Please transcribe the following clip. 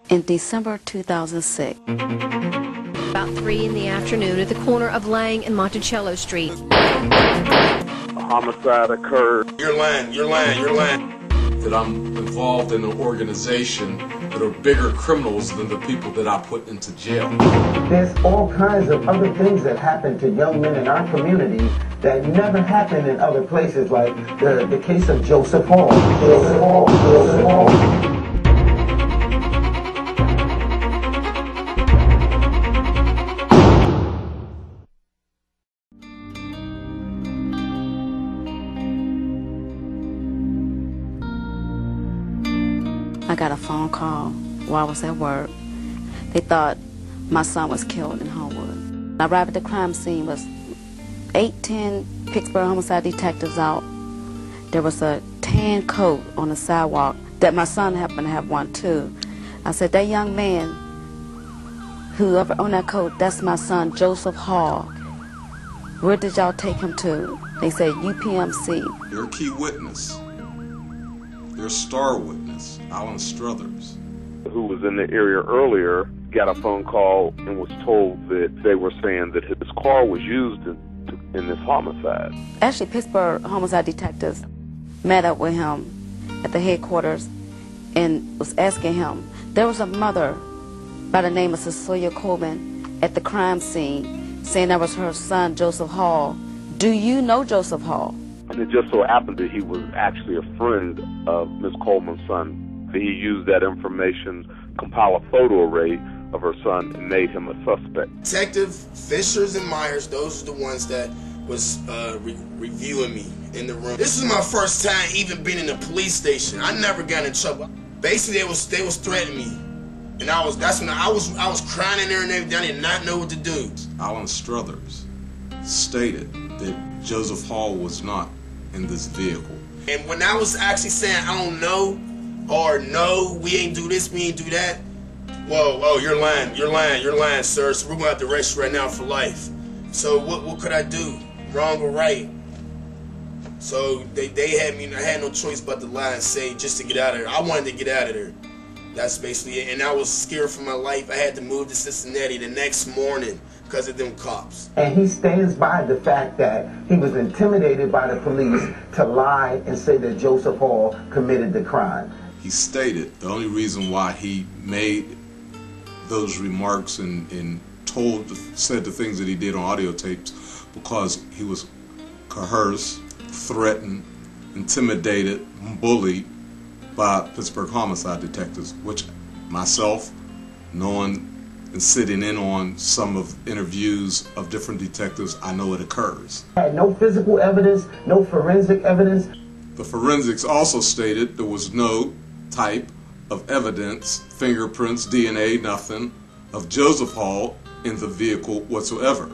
in December 2006. About 3 in the afternoon at the corner of Lang and Monticello Street. A homicide occurred. You're lying, you're lying, you're lying. That I'm involved in an organization that are bigger criminals than the people that I put into jail. There's all kinds of other things that happen to young men in our community that never happen in other places, like the case of Joseph Hall. Joseph Hall. I got a phone call while I was at work. They thought my son was killed in Homewood. I arrived at the crime scene, was 8-10 Pittsburgh homicide detectives out. There was a tan coat on the sidewalk that my son happened to have one too. I said, that young man, whoever on that coat, that's my son, Joseph Hall. Where did y'all take him to? They said, UPMC. Your key witness, your star witness, Alan Struthers, who was in the area earlier, got a phone call and was told that they were saying that his car was used in this homicide. Actually, Pittsburgh homicide detectives met up with him at the headquarters and was asking him. There was a mother by the name of Cecilia Coleman at the crime scene saying that was her son, Joseph Hall. Do you know Joseph Hall? And it just so happened that he was actually a friend of Ms. Coleman's son. He used that information, compile a photo array of her son, and made him a suspect. Detective Fishers and Myers, those are the ones that was reviewing me in the room. This is my first time even being in a police station. I never got in trouble. Basically, they was threatening me, and that's when I was crying in there and everything. I did not know what to do. Alan Struthers stated that Joseph Hall was not in this vehicle. And when I was actually saying I don't know, or no, we ain't do this, we ain't do that, whoa, oh, you're lying, you're lying, you're lying, sir. So we're gonna have to arrest you right now for life. So what could I do, wrong or right? So they had me, I had no choice but to lie and say just to get out of there. I wanted to get out of there. That's basically it. And I was scared for my life. I had to move to Cincinnati the next morning because of them cops. And he stands by the fact that he was intimidated by the police to lie and say that Joseph Hall committed the crime. He stated the only reason why he made those remarks and said the things that he did on audio tapes because he was coerced, threatened, intimidated, bullied by Pittsburgh homicide detectives, which myself, knowing and sitting in on some of interviews of different detectives, I know it occurs. Had no physical evidence, no forensic evidence. The forensics also stated there was no type of evidence, fingerprints, DNA, nothing, of Joseph Hall in the vehicle whatsoever.